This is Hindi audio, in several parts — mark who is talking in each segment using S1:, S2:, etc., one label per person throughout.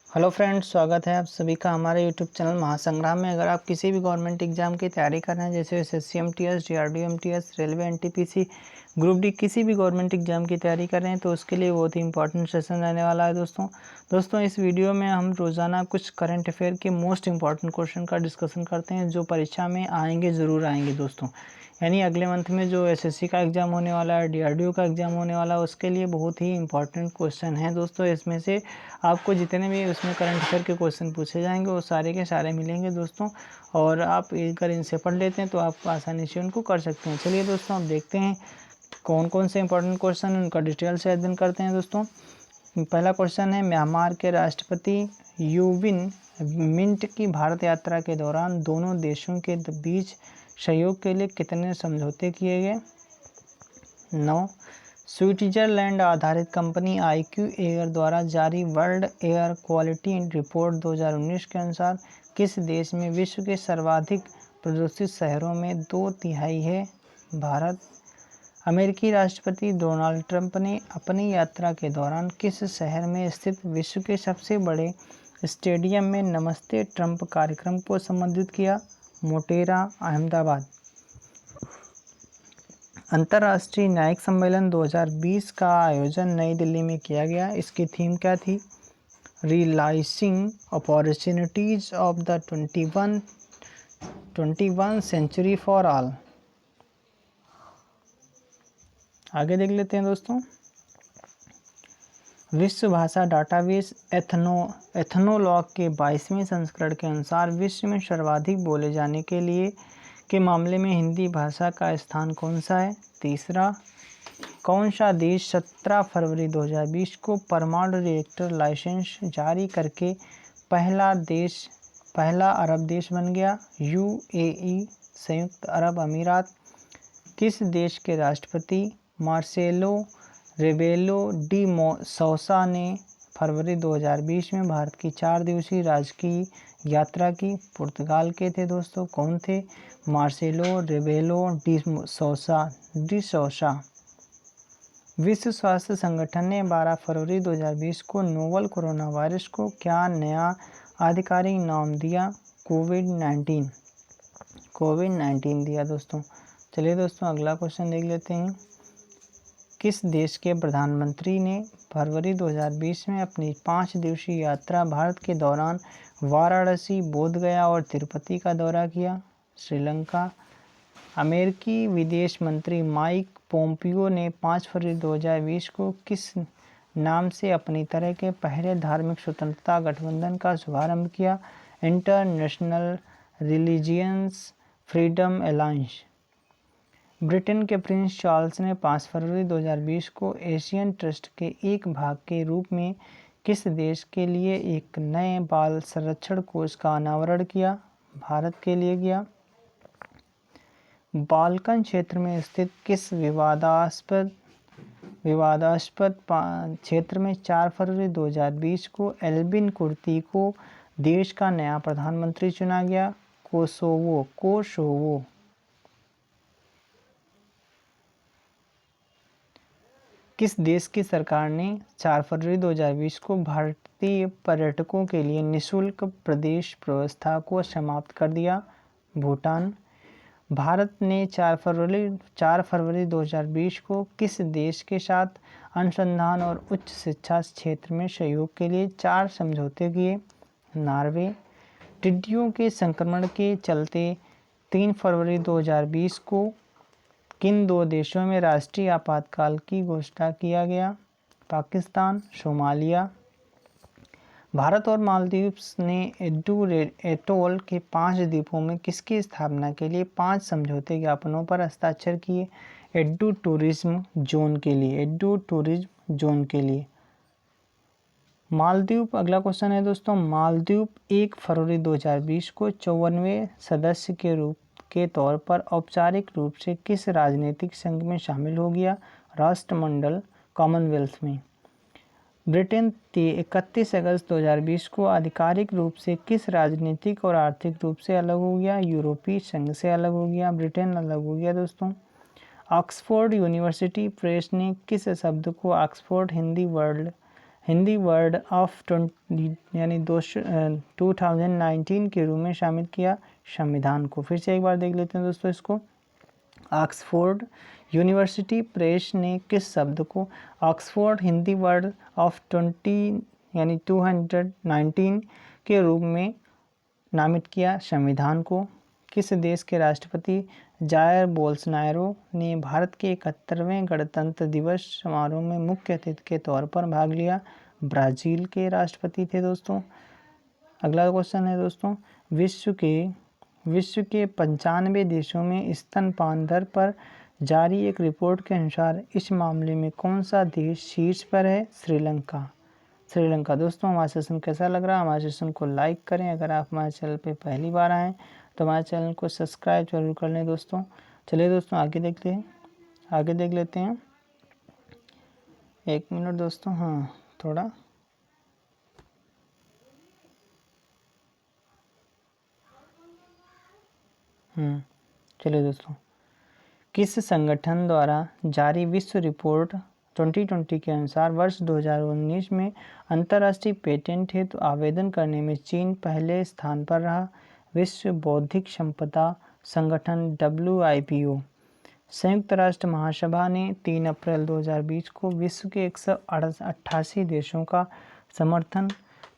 S1: हेलो फ्रेंड्स, स्वागत है आप सभी का हमारे यूट्यूब चैनल महासंग्राम में। अगर आप किसी भी गवर्नमेंट एग्जाम की तैयारी कर रहे हैं जैसे SSC MTS, DRD MTS, railway NTPC, group D, किसी भी गवर्नमेंट एग्जाम की तैयारी कर रहे हैं तो उसके लिए बहुत ही इंपॉर्टेंट सेशन रहने वाला है दोस्तों इस वीडियो में हम रोज़ाना कुछ करंट अफेयर के मोस्ट इंपॉर्टेंट क्वेश्चन का डिस्कशन करते हैं जो परीक्षा में आएंगे, ज़रूर आएंगे दोस्तों। यानी अगले मंथ में जो एसएससी का एग्ज़ाम होने वाला है, डीआरडीओ का एग्ज़ाम होने वाला है, उसके लिए बहुत ही इंपॉर्टेंट क्वेश्चन है दोस्तों। इसमें से आपको जितने भी उसमें करंट अफेयर के क्वेश्चन पूछे जाएंगे वो सारे के सारे मिलेंगे दोस्तों। और आप अगर इनसे पढ़ लेते हैं तो आप आसानी से उनको कर सकते हैं। चलिए दोस्तों, आप देखते हैं कौन कौन से इंपॉर्टेंट क्वेश्चन हैं, उनका डिटेल से अध्ययन करते हैं दोस्तों। पहला क्वेश्चन है, म्यांमार के राष्ट्रपति यू विन मिंट की भारत यात्रा के दौरान दोनों देशों के बीच सहयोग के लिए कितने समझौते किए गए? 9। स्विट्जरलैंड आधारित कंपनी IQ एयर द्वारा जारी वर्ल्ड एयर क्वालिटी रिपोर्ट 2019 के अनुसार किस देश में विश्व के सर्वाधिक प्रदूषित शहरों में 2/3 है? भारत। अमेरिकी राष्ट्रपति डोनाल्ड ट्रंप ने अपनी यात्रा के दौरान किस शहर में स्थित विश्व के सबसे बड़े स्टेडियम में नमस्ते ट्रंप कार्यक्रम को संबोधित किया? मोटेरा, अहमदाबाद। अंतर्राष्ट्रीय न्यायिक सम्मेलन 2020 का आयोजन नई दिल्ली में किया गया। इसकी थीम क्या थी? Realizing opportunities of the 21 century for all. आगे देख लेते हैं दोस्तों। विश्व भाषा डाटाबेस एथनोलॉग के 22वें संस्करण के अनुसार विश्व में सर्वाधिक बोले जाने के मामले में हिंदी भाषा का स्थान कौन सा है? तीसरा। कौन सा देश 17 फरवरी 2020 को परमाणु रिएक्टर लाइसेंस जारी करके पहला अरब देश बन गया? UAE, संयुक्त अरब अमीरात। किस देश के राष्ट्रपति मार्सेलो रेबेलो डी सोसा ने फरवरी 2020 में भारत की 4 दिवसीय राजकीय यात्रा की? पुर्तगाल के थे दोस्तों। कौन थे? Marcelo Rebelo de Sousa. विश्व स्वास्थ्य संगठन ने 12 फरवरी 2020 को नोवल कोरोना वायरस को क्या नया आधिकारिक नाम दिया? कोविड-19 दिया दोस्तों। चलिए दोस्तों, अगला क्वेश्चन देख लेते हैं। किस देश के प्रधानमंत्री ने फरवरी 2020 में अपनी 5 दिवसीय यात्रा भारत के दौरान वाराणसी, बोधगया और तिरुपति का दौरा किया? श्रीलंका। अमेरिकी विदेश मंत्री माइक पोम्पियो ने 5 फरवरी 2020 को किस नाम से अपनी तरह के पहले धार्मिक स्वतंत्रता गठबंधन का शुभारंभ किया? International religious freedom alliance. Britain के प्रिंस चार्ल्स ने 5 फरवरी 2020 को एशियन ट्रस्ट के एक भाग के रूप में किस देश के लिए एक नए बाल संरक्षण कोष का अनावरण किया? भारत के लिए किया। बाल्कन क्षेत्र में स्थित किस विवादास्पद क्षेत्र में 4 फरवरी 2020 को एल्बिन कुर्ती को देश का नया प्रधानमंत्री चुना गया? कोसोवो। किस देश की सरकार ने 4 फरवरी 2020 को भारतीय पर्यटकों के लिए निःशुल्क प्रवेश व्यवस्था को समाप्त कर दिया? भूटान। भारत ने 4 फरवरी 2020 को किस देश के साथ अनुसंधान और उच्च शिक्षा क्षेत्र में सहयोग के लिए 4 समझौते किए? नॉर्वे। टिड्डियों के संक्रमण के चलते 3 फरवरी 2020 को किन 2 देशों में राष्ट्रीय आपातकाल की घोषणा किया गया? पाकिस्तान, सोमालिया। भारत और मालदीव ने एडू एटोल के 5 द्वीपों में किसकी स्थापना के लिए 5 समझौते ज्ञापनों पर हस्ताक्षर किए? एडू टूरिज्म जोन के लिए। मालदीव। अगला क्वेश्चन है दोस्तों, मालदीव 1 फरवरी 2020 को 54वें सदस्य के तौर पर औपचारिक रूप से किस राजनीतिक संघ में शामिल हो गया? राष्ट्रमंडल कॉमनवेल्थ में। ब्रिटेन 31 अगस्त 2020 को आधिकारिक रूप से किस राजनीतिक और आर्थिक रूप से अलग हो गया? यूरोपीय संघ से अलग हो गया, ब्रिटेन अलग हो गया दोस्तों। ऑक्सफोर्ड यूनिवर्सिटी प्रेस ने किस शब्द को ऑक्सफोर्ड हिंदी वर्ड ऑफ 2019 के रूप में शामिल किया संविधान को। फिर से एक बार देख लेते हैं दोस्तों इसको। ऑक्सफोर्ड यूनिवर्सिटी प्रेस ने किस शब्द को ऑक्सफोर्ड हिंदी वर्ड ऑफ 219 के रूप में नामित किया संविधान को। किस देश के राष्ट्रपति जायर बोल्सोनारो ने भारत के 71वें गणतंत्र दिवस समारोह में मुख्य अतिथि के तौर पर भाग लिया? ब्राज़ील के राष्ट्रपति थे दोस्तों। अगला क्वेश्चन है दोस्तों, विश्व के 95 देशों में स्तनपान दर पर जारी एक रिपोर्ट के अनुसार इस मामले में कौन सा देश शीर्ष पर है? श्रीलंका। दोस्तों हमारा सेशन कैसा लग रहा है? हमारे सेशन को लाइक करें। अगर आप हमारे चैनल पे पहली बार आएँ तो हमारे चैनल को सब्सक्राइब जरूर कर लें दोस्तों। चलिए दोस्तों आगे देख लेते हैं। एक मिनट दोस्तों, हाँ थोड़ा चलिए दोस्तों, किस संगठन द्वारा जारी विश्व रिपोर्ट 2020 के अनुसार वर्ष 2019 में अंतर्राष्ट्रीय पेटेंट हेतु आवेदन करने में चीन पहले स्थान पर रहा? विश्व बौद्धिक संपदा संगठन WIPO। संयुक्त राष्ट्र महासभा ने 3 अप्रैल 2020 को विश्व के 188 देशों का समर्थन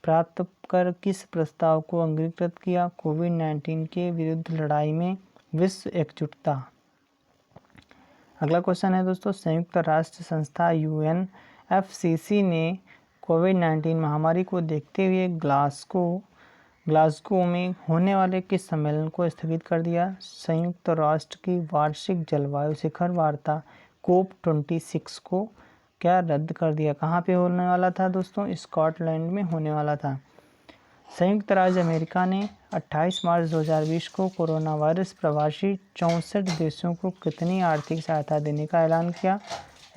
S1: प्राप्त कर किस प्रस्ताव को अंगीकृत किया? कोविड-19 के विरुद्ध लड़ाई में विश्व एकजुटता। अगला क्वेश्चन है दोस्तों, संयुक्त राष्ट्र संस्था UNFCCC ने कोविड-19 महामारी को देखते हुए ग्लासगो में होने वाले किस सम्मेलन को स्थगित कर दिया? संयुक्त राष्ट्र की वार्षिक जलवायु शिखर वार्ता COP26 को क्या रद्द कर दिया? कहाँ पे होने वाला था दोस्तों? स्कॉटलैंड में होने वाला था। संयुक्त राज्य अमेरिका ने 28 मार्च 2020 को कोरोना वायरस प्रवासी 64 देशों को कितनी आर्थिक सहायता देने का ऐलान किया?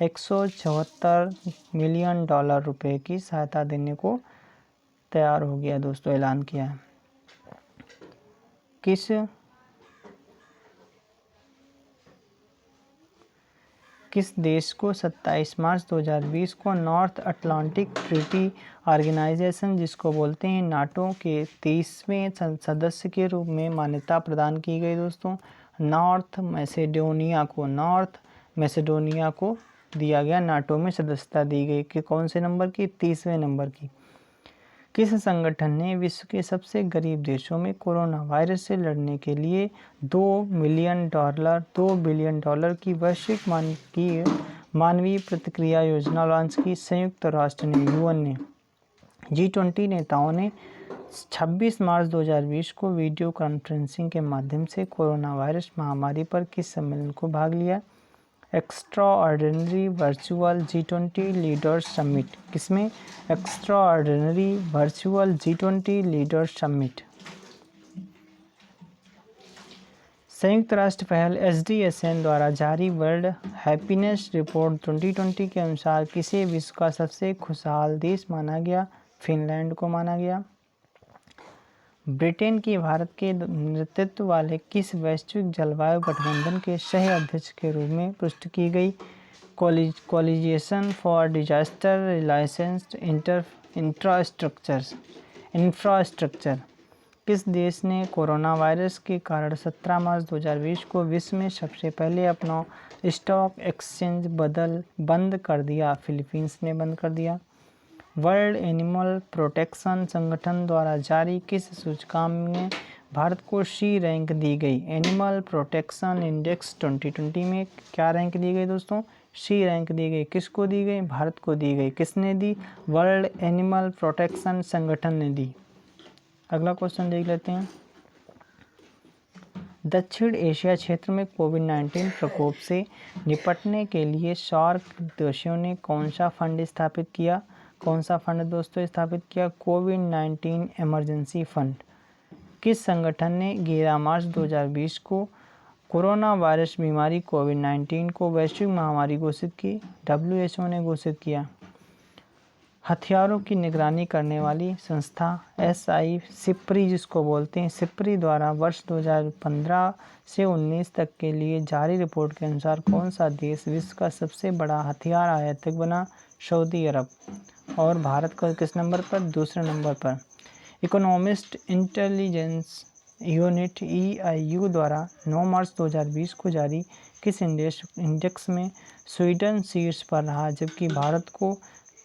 S1: $174 मिलियन रुपए की सहायता देने को तैयार हो गया दोस्तों, ऐलान किया है। किस देश को 27 मार्च 2020 को नॉर्थ अटलांटिक ट्रीटी ऑर्गेनाइजेशन, जिसको बोलते हैं नाटो, के 30वें सदस्य के रूप में मान्यता प्रदान की गई दोस्तों? नॉर्थ मैसेडोनिया को दिया गया, नाटो में सदस्यता दी गई। कि कौन से नंबर की? 30वें नंबर की। किस संगठन ने विश्व के सबसे गरीब देशों में कोरोना वायरस से लड़ने के लिए $2 बिलियन की वैश्विक मानवीय प्रतिक्रिया योजना लॉन्च की? संयुक्त राष्ट्र ने UN ने। G20 नेताओं ने 26 मार्च 2020 को वीडियो कॉन्फ्रेंसिंग के माध्यम से कोरोना वायरस महामारी पर किस सम्मेलन को भाग लिया? Extraordinary virtual G20 leaders summit. किसमें? Extraordinary virtual G20 leaders summit. संयुक्त राष्ट्र पहल SDSN द्वारा जारी वर्ल्ड हैप्पीनेस रिपोर्ट 2020 के अनुसार किसे विश्व का सबसे खुशहाल देश माना गया? फिनलैंड को माना गया। ब्रिटेन की भारत के नेतृत्व वाले किस वैश्विक जलवायु गठबंधन के सह अध्यक्ष के रूप में पुष्टि की गई? कोलिजेशन फॉर डिजास्टर रिलायंस इंफ्रास्ट्रक्चर। किस देश ने कोरोना वायरस के कारण 17 मार्च 2020 को विश्व में सबसे पहले अपना स्टॉक एक्सचेंज बंद कर दिया? फिलीपींस ने बंद कर दिया। वर्ल्ड एनिमल प्रोटेक्शन संगठन द्वारा जारी किस सूचकांक में भारत को C रैंक दी गई? एनिमल प्रोटेक्शन इंडेक्स 2020 में क्या रैंक दी गई दोस्तों? C रैंक दी गई। किसको दी गई? भारत को दी गई। किसने दी? वर्ल्ड एनिमल प्रोटेक्शन संगठन ने दी। अगला क्वेश्चन देख लेते हैं। दक्षिण एशिया क्षेत्र में कोविड-19 प्रकोप से निपटने के लिए सार्क देशों ने कौन सा फंड स्थापित किया? कौन सा फंड दोस्तों स्थापित किया? कोविड-19 इमरजेंसी फंड। किस संगठन ने 11 मार्च 2020 को कोरोना वायरस बीमारी कोविड-19 को वैश्विक महामारी घोषित की? WHO ने घोषित किया। हथियारों की निगरानी करने वाली संस्था SIPRI, जिसको बोलते हैं SIPRI, द्वारा वर्ष 2015 से 19 तक के लिए जारी रिपोर्ट के अनुसार कौन सा देश विश्व का सबसे बड़ा हथियार आयातक बना? सऊदी अरब। और भारत का किस नंबर पर, दूसरे नंबर पर। इकोनॉमिस्ट इंटेलिजेंस यूनिट EIU द्वारा 9 मार्च 2020 को जारी किस इंडेक्स में स्वीडन शीर्ष पर रहा, जबकि भारत को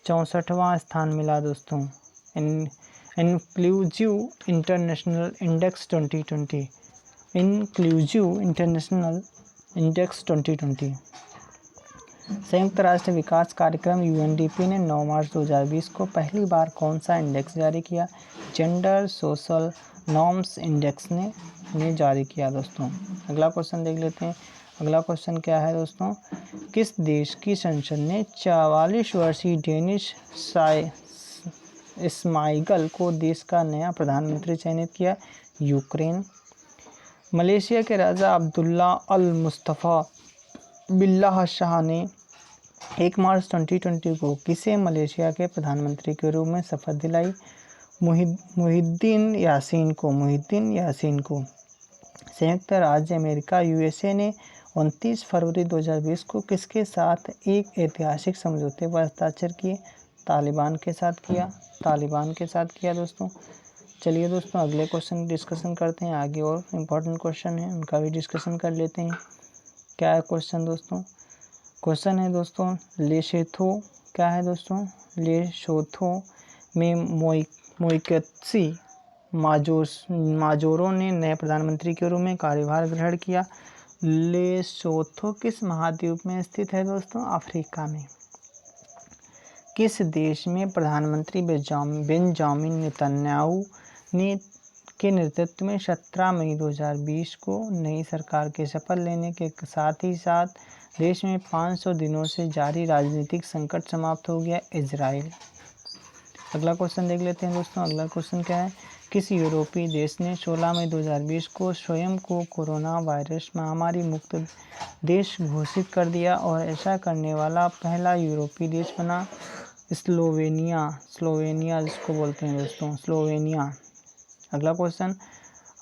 S1: 64वां स्थान मिला दोस्तों। Inclusive international index 2020, inclusive international index 2020। संयुक्त राष्ट्र विकास कार्यक्रम UNDP ने 9 मार्च 2020 को पहली बार कौन सा इंडेक्स जारी किया, जेंडर सोशल नॉर्म्स इंडेक्स ने जारी किया दोस्तों। अगला क्वेश्चन देख लेते हैं। अगला क्वेश्चन क्या है दोस्तों, किस देश की संसद ने 44 वर्षीय डेनिश स्माइगल को देश का नया प्रधानमंत्री चयनित किया, यूक्रेन। मलेशिया के राजा अब्दुल्ला अल मुस्तफ़ा बिल्लाह शाह ने 1 मार्च 2020 को किसे मलेशिया के प्रधानमंत्री के रूप में शपथ दिलाई, मुहिद्दीन यासीन को। संयुक्त राज्य अमेरिका USA ने 29 फरवरी 2020 को किसके साथ एक ऐतिहासिक समझौते पर हस्ताक्षर किए, तालिबान के साथ किया दोस्तों। चलिए दोस्तों अगले क्वेश्चन डिस्कशन करते हैं। आगे और इम्पोर्टेंट क्वेश्चन है उनका भी डिस्कशन कर लेते हैं। क्या है क्वेश्चन दोस्तों, क्वेश्चन है दोस्तों लेसोथो में मोइकेत्सी माजोरो ने नए प्रधानमंत्री के रूप में कार्यभार ग्रहण किया। लेसोथो किस महाद्वीप में स्थित है दोस्तों, अफ्रीका में। किस देश में प्रधानमंत्री बेंजामिन नेतन्याहू के नेतृत्व में 17 मई 2020 को नई सरकार के शपथ लेने के साथ ही साथ देश में 500 दिनों से जारी राजनीतिक संकट समाप्त हो गया, इजराइल। अगला क्वेश्चन देख लेते हैं दोस्तों। अगला क्वेश्चन क्या है, किस यूरोपीय देश ने 16 मई 2020 को स्वयं को कोरोना वायरस महामारी मुक्त देश घोषित कर दिया और ऐसा करने वाला पहला यूरोपीय देश बना, स्लोवेनिया जिसको बोलते हैं दोस्तों, स्लोवेनिया। अगला क्वेश्चन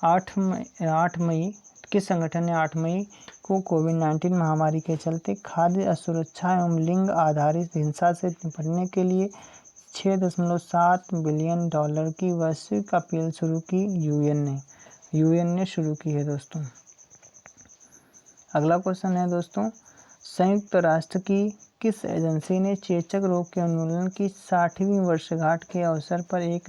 S1: 8 मई किस संगठन ने 8 मई को कोविड-19 महामारी के चलते खाद्य असुरक्षा एवं लिंग आधारित हिंसा से निपटने के लिए $6.7 बिलियन की वैश्विक अपील शुरू की, यूएन ने शुरू की है दोस्तों। अगला क्वेश्चन है दोस्तों, संयुक्त राष्ट्र की किस एजेंसी ने चेचक रोग के उन्मूलन की 60वीं वर्षगांठ के अवसर पर एक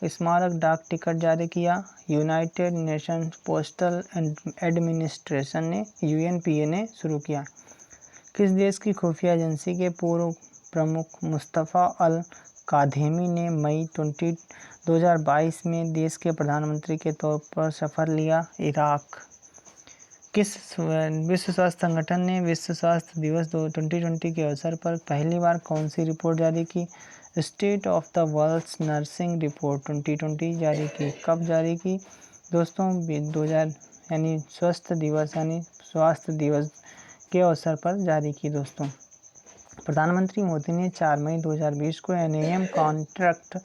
S1: स्मारक डाक टिकट जारी किया, यूनाइटेड नेशंस पोस्टल एडमिनिस्ट्रेशन ने UNPA ने शुरू किया। किस देश की खुफिया एजेंसी के पूर्व प्रमुख मुस्तफ़ा अल काधेमी ने मई 2022 में देश के प्रधानमंत्री के तौर पर शपथ लिया, इराक। किस विश्व स्वास्थ्य संगठन ने विश्व स्वास्थ्य दिवस 2020 के अवसर पर पहली बार कौन सी रिपोर्ट जारी की, state of the world's nursing report 2020 जारी की। कब जारी की दोस्तों, 2000 यानी स्वास्थ्य दिवस के अवसर पर जारी की दोस्तों। प्रधानमंत्री मोदी ने 4 मई 2020 को NAM कॉन्ट्रैक्ट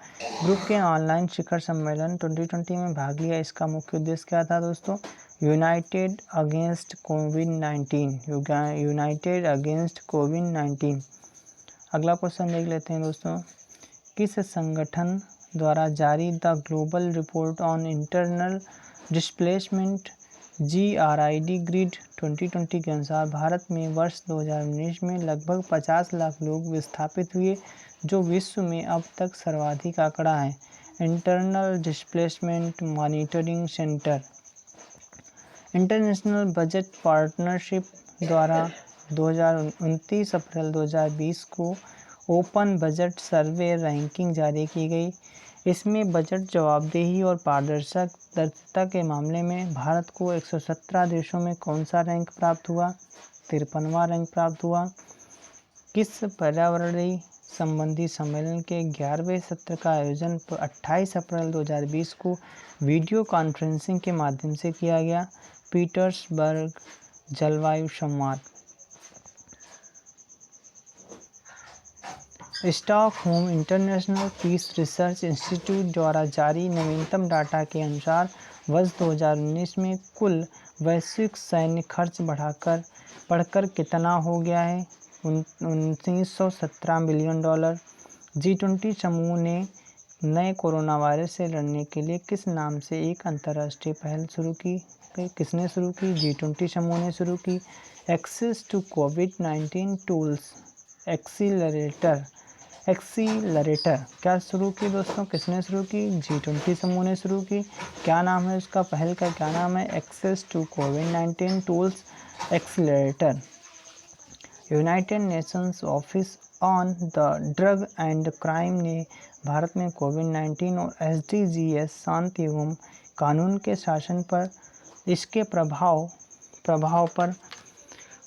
S1: ग्रुप के ऑनलाइन शिखर सम्मेलन 2020 में भाग लिया। इसका मुख्य उद्देश्य क्या था दोस्तों, यूनाइटेड अगेंस्ट कोविड-19। अगला क्वेश्चन देख लेते हैं दोस्तों, किस संगठन द्वारा जारी the global report on internal displacement GRID grid 2020 के अनुसार भारत में वर्ष 2019 में लगभग 50 लाख लोग विस्थापित हुए, जो विश्व में अब तक सर्वाधिक आंकड़ा है। Internal displacement monitoring centre international budget partnership द्वारा 29 अप्रैल 2020 को ओपन बजट सर्वे रैंकिंग जारी की गई। इसमें बजट जवाबदेही और पारदर्शिता के मामले में भारत को 117 देशों में कौन सा रैंक प्राप्त हुआ, 53वां रैंक प्राप्त हुआ। किस पर्यावरणीय संबंधी सम्मेलन के 11वें सत्र का आयोजन 28 अप्रैल 2020 को वीडियो कॉन्फ्रेंसिंग के माध्यम से किया गया, पीटर्सबर्ग जलवायु संवाद। Stockholm International Peace Research Institute द्वारा जारी नवीनतम डाटा के अनुसार वर्ष 2019 में कुल वैश्विक सैन्य खर्च बढ़कर कितना हो गया है, $1917 बिलियन। G20 समूह ने नए कोरोना वायरस से लड़ने के लिए किस नाम से एक अंतर्राष्ट्रीय पहल शुरू की? किसने शुरू की? G20 समूह ने शुरू की। एक्सेस टू कोविड-19 टूल्स एक्सीलरेटर क्या शुरू की दोस्तों? किसने शुरू की? G20 समूह ने शुरू की। क्या नाम है उसका? पहल का क्या नाम है? एक्सेस टू कोविड-19 tools accelerator. United Nations office on the drug and crime ने भारत में कोविड-19 और SDGs शांति एवं कानून के शासन पर इसके प्रभाव पर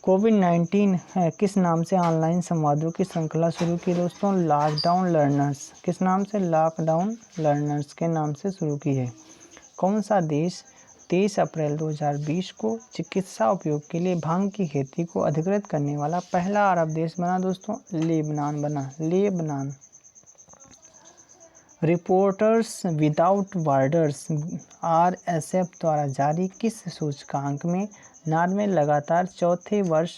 S1: कोविड-19 है किस नाम से ऑनलाइन संवादों की श्रृंखला शुरू की दोस्तों? Lockdown learners. किस नाम से? लॉकडाउन लर्नर्स के नाम से शुरू की है। कौन सा देश 23 अप्रैल 2020 को चिकित्सा उपयोग के लिए भांग की खेती को अधिकृत करने वाला पहला अरब देश बना दोस्तों? लेबनान बना। Lebanon. Reporters without borders RSF द्वारा जारी किस सूचकांक में नॉर्वे लगातार चौथे वर्ष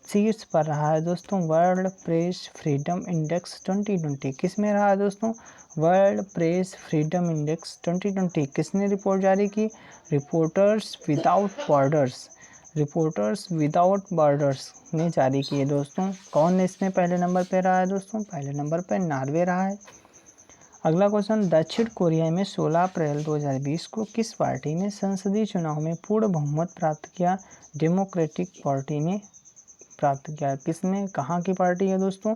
S1: शीर्ष पर रहा है दोस्तों? World press freedom index 2020। किस में रहा है दोस्तों? World press freedom index 2020। किसने रिपोर्ट जारी की? रिपोर्टर्स विदाउट बॉर्डर्स ने जारी की है दोस्तों। कौन इसमें पहले नंबर पे रहा है दोस्तों? पहले नंबर पर नॉर्वे रहा है। अगला क्वेश्चन, दक्षिण कोरिया में 16 अप्रैल 2020 को किस पार्टी ने संसदीय चुनाव में पूर्ण बहुमत प्राप्त किया? डेमोक्रेटिक पार्टी ने प्राप्त किया। किसने? कहाँ की पार्टी है दोस्तों?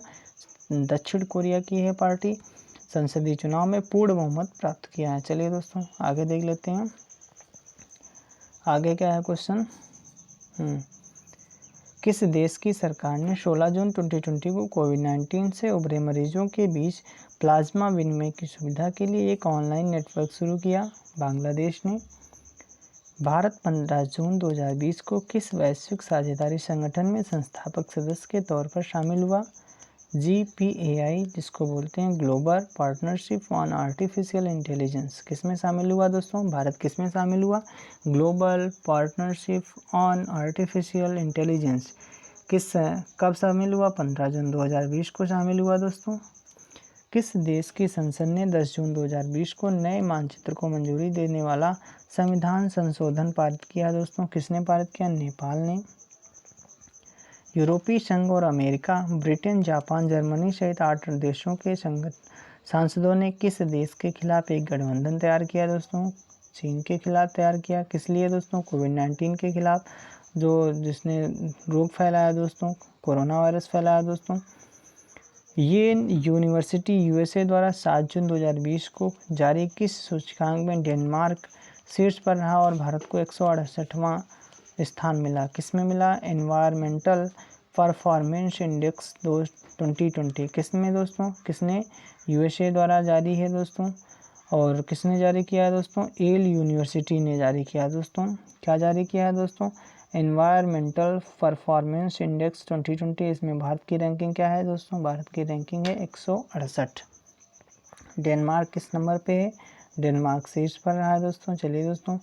S1: दक्षिण कोरिया की है पार्टी। संसदीय चुनाव में पूर्ण बहुमत प्राप्त किया है। चलिए दोस्तों आगे देख लेते हैं। आगे क्या है क्वेश्चन? किस देश की सरकार ने 16 जून 2020 को कोविड-19 से उभरे मरीजों के बीच प्लाज्मा विनिमय की सुविधा के लिए एक ऑनलाइन नेटवर्क शुरू किया? बांग्लादेश ने। भारत 15 जून 2020 को किस वैश्विक साझेदारी संगठन में संस्थापक सदस्य के तौर पर शामिल हुआ? GPAI, जिसको बोलते हैं global partnership on artificial intelligence. किस में शामिल हुआ दोस्तों? भारत किस में शामिल हुआ? Global partnership on artificial intelligence. कब शामिल हुआ? 15 जून 2020 को शामिल हुआ दोस्तों। किस देश की संसद ने 10 जून 2020 को नए मानचित्र को मंजूरी देने वाला संविधान संशोधन पारित किया दोस्तों? किसने पारित किया? नेपाल ने। यूरोपीय संघ और अमेरिका, ब्रिटेन, जापान, जर्मनी सहित 8 देशों के सांसदों ने किस देश के खिलाफ एक गठबंधन तैयार किया दोस्तों? चीन के खिलाफ तैयार किया। किस लिए दोस्तों? कोविड-19 के खिलाफ, जिसने रोग फैलाया दोस्तों, कोरोना वायरस फैलाया दोस्तों। ये यूनिवर्सिटी USA द्वारा 7 जून 2020 को जारी किस सूचकांक में डेनमार्क शीर्ष पर रहा और भारत को 168वां स्थान मिला? किस में मिला? Environmental performance index 2020। किस में दोस्तों? किसने? USA द्वारा जारी है दोस्तों। और किसने जारी किया है दोस्तों? येल यूनिवर्सिटी ने जारी किया दोस्तों। क्या जारी किया है दोस्तों? Environmental performance index 2020। इसमें भारत की रैंकिंग क्या है दोस्तों? भारत की रैंकिंग है 168। डेनमार्क किस नंबर पे है? डेनमार्क शीर्ष पर रहा है दोस्तों। चलिए दोस्तों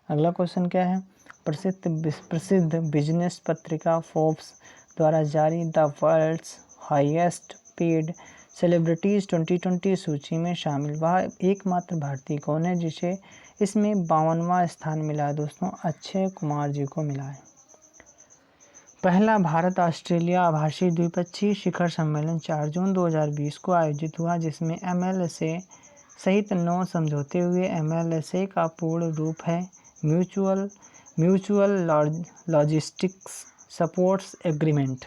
S1: अगला क्वेश्चन क्या है? प्रसिद्ध बिजनेस पत्रिका फोर्ब्स द्वारा जारी the world's highest paid celebrities 2020 सूची में शामिल वह एकमात्र भारतीय कौन है जिसे इसमें 52वां स्थान मिला है दोस्तों? अक्षय कुमार जी को मिला है। पहला भारत ऑस्ट्रेलिया आभासी द्विपक्षीय शिखर सम्मेलन 4 जून 2020 को आयोजित हुआ, जिसमें MLSA सहित 9 समझौते हुए। MLSA का पूर्ण रूप है म्यूचुअल लॉजिस्टिक्स सपोर्ट्स एग्रीमेंट।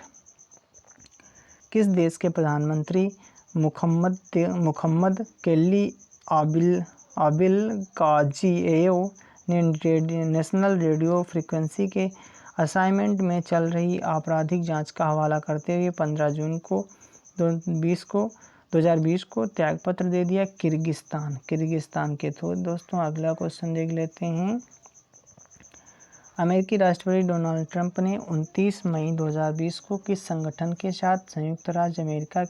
S1: किस देश के प्रधानमंत्री मुहम्मद केल्ली आबिलगाजिएव ने नेशनल रेडियो फ्रीक्वेंसी के असाइनमेंट में चल रही आपराधिक जांच का हवाला करते हुए 15 जून 2020 को त्यागपत्र दे दिया? किर्गिस्तान के। तो दोस्तों अगला क्वेश्चन देख लेते हैं। अमेरिकी राष्ट्रपति डोनाल्ड ट्रंप ने 29 मई 2020 को किस संगठन के साथ संयुक्त राज्य अमेरिका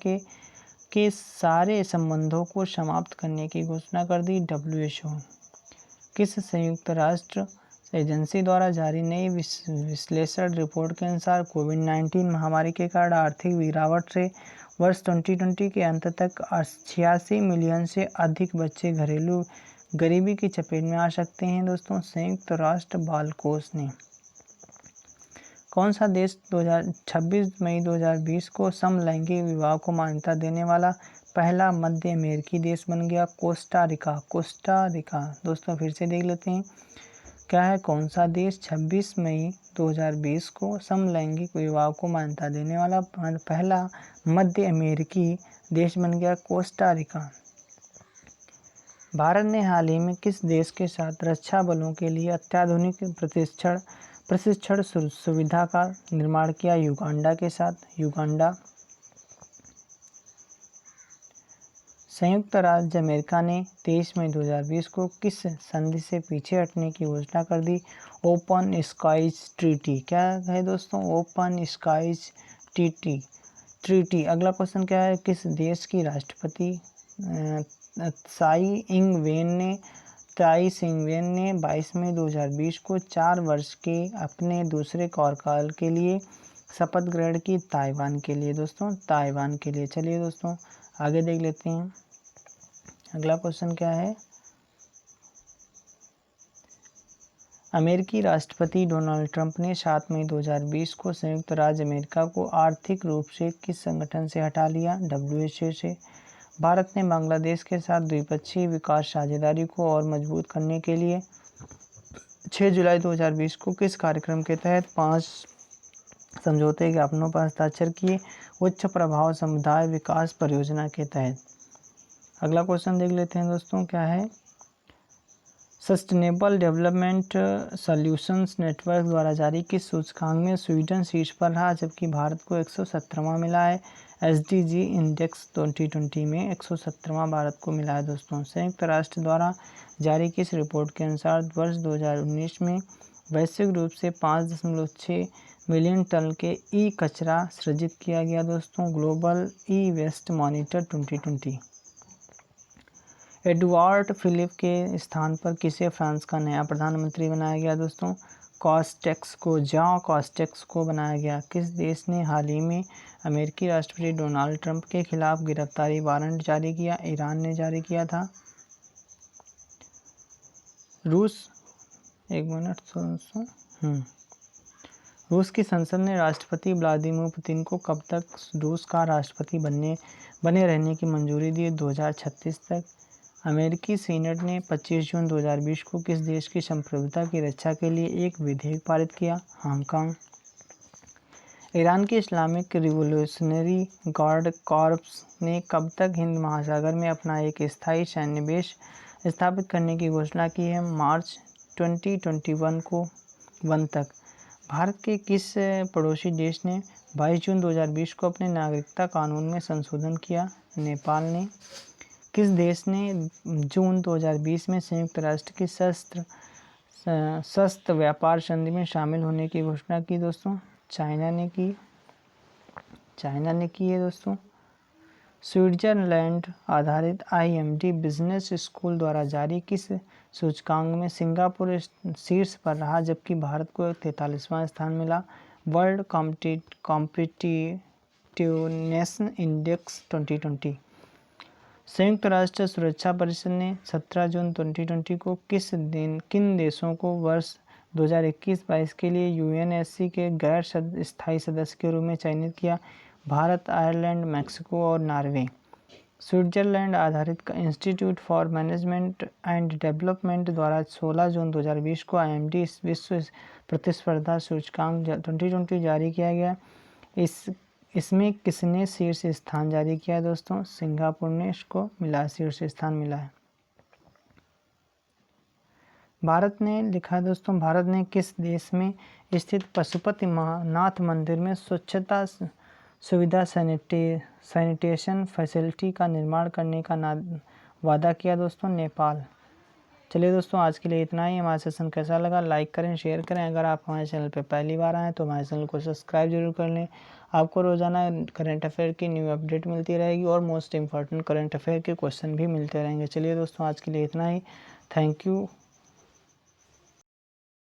S1: के सारे संबंधों को समाप्त करने की घोषणा कर दी? WHO। किस संयुक्त राष्ट्र एजेंसी द्वारा जारी नई विश्लेषण रिपोर्ट के अनुसार कोविड-19 महामारी के कारण आर्थिक गिरावट से वर्ष 2020 के अंत तक 86 मिलियन से अधिक बच्चे घरेलू गरीबी की चपेट में आ सकते हैं। दोस्तों, संयुक्त राष्ट्र बाल कोष ने कौन सा देश 26 मई 2020 को समलैंगिक विवाह को मान्यता देने वाला पहला मध्य अमेरिकी देश बन गया? Costa Rica. दोस्तों फिर से देख लेते हैं, क्या है कौन सा देश 26 मई 2020 को समलैंगिक विवाह को मान्यता देने वाला पहला मध्य अमेरिकी देश बन गया? Costa Rica. भारत ने हाल ही में किस देश के साथ रक्षा बलों के लिए अत्याधुनिक प्रशिक्षण सुविधा का निर्माण किया? युगांडा के साथ। युगांडा। संयुक्त राज्य अमेरिका ने 23 मई 2020 को किस संधि से पीछे हटने की घोषणा कर दी? Open skies treaty. क्या है दोस्तों? Open skies treaty. अगला क्वेश्चन क्या है, किस देश की राष्ट्रपति त्साई इंग वेन ने 22 मई 2020 को 4 वर्ष के अपने दूसरे कार्यकाल के लिए शपथ ग्रहण की? ताइवान के लिए। दोस्तों ताइवान के लिए। चलिए दोस्तों आगे देख लेते हैं, अगला क्वेश्चन क्या है, अमेरिकी राष्ट्रपति डोनाल्ड ट्रंप ने 7 मई 2020 को संयुक्त राज्य अमेरिका को आर्थिक रूप से किस संगठन से हटा लिया? WHO से। भारत ने बांग्लादेश के साथ द्विपक्षीय विकास साझेदारी को और मजबूत करने के लिए 6 जुलाई 2020 को किस कार्यक्रम के तहत 5 समझौते ज्ञापनों पर हस्ताक्षर किए? उच्च प्रभाव समुदाय विकास परियोजना के तहत। अगला क्वेश्चन देख लेते हैं दोस्तों, क्या है, सस्टेनेबल डेवलपमेंट सॉल्यूशंस नेटवर्क द्वारा जारी किस सूचकांक में स्वीडन शीर्ष पर रहा जबकि भारत को 117वां मिला है? SDG इंडेक्स 2020 में 117वां भारत को मिला है। दोस्तों संयुक्त राष्ट्र द्वारा जारी किस रिपोर्ट के अनुसार वर्ष 2019 में वैश्विक रूप से 5.6 मिलियन टन के ई कचरा सृजित किया गया? दोस्तों global e waste monitor 2020। Edouard Philippe के स्थान पर किसे फ्रांस का नया प्रधानमंत्री बनाया गया? दोस्तों कॉस्टेक्स को बनाया गया। किस देश ने हाल ही में अमेरिकी राष्ट्रपति डोनाल्ड ट्रंप के खिलाफ गिरफ्तारी वारंट जारी किया? ईरान ने जारी किया था। रूस की संसद ने राष्ट्रपति व्लादिमीर पुतिन को कब तक रूस का राष्ट्रपति बने रहने की मंजूरी दी? 2036 तक। अमेरिकी सीनेट ने 25 जून 2020 को किस देश की संप्रभुता की रक्षा के लिए एक विधेयक पारित किया? हांगकांग। ईरान के इस्लामिक रिवोल्यूशनरी गार्ड कॉर्प्स ने कब तक हिंद महासागर में अपना एक स्थायी सैन्य बेस स्थापित करने की घोषणा की है? मार्च 2021 तक। भारत के किस पड़ोसी देश ने 22 जून 2020 को अपने नागरिकता कानून में संशोधन किया? नेपाल ने। किस देश ने जून 2020 में संयुक्त राष्ट्र की सशस्त्र व्यापार संधि में शामिल होने की घोषणा की? दोस्तों चाइना ने की है। दोस्तों स्विट्जरलैंड आधारित IMD बिजनेस स्कूल द्वारा जारी किस सूचकांक में सिंगापुर शीर्ष पर रहा जबकि भारत को 43वां स्थान मिला? World competitiveness index 2020। संयुक्त राष्ट्र सुरक्षा परिषद ने 17 जून 2020 को किन देशों को वर्ष 2021-22 के लिए UNSC के गैर स्थायी सदस्य के रूप में चयनित किया? भारत, आयरलैंड, मैक्सिको और नॉर्वे। स्विट्जरलैंड आधारित institute for management and development द्वारा 16 जून 2020 को IMD विश्व प्रतिस्पर्धा सूचकांक 2020 जारी किया गया। इसमें किसने शीर्ष स्थान जारी किया? दोस्तों सिंगापुर ने इसको शीर्ष स्थान मिला है। भारत ने लिखा है दोस्तों, भारत ने किस देश में स्थित पशुपति नाथ मंदिर में स्वच्छता सुविधा सैनिटेशन फैसिलिटी का निर्माण करने का वादा किया? दोस्तों नेपाल। चलिए दोस्तों आज के लिए इतना ही। हमारा सेशन कैसा लगा लाइक करें, शेयर करें। अगर आप हमारे चैनल पर पहली बार आएँ तो हमारे चैनल को सब्सक्राइब जरूर कर लें। आपको रोज़ाना करंट अफेयर की न्यू अपडेट मिलती रहेगी और मोस्ट इम्पॉर्टेंट करंट अफेयर के क्वेश्चन भी मिलते रहेंगे। चलिए दोस्तों आज के लिए इतना ही। Thank you.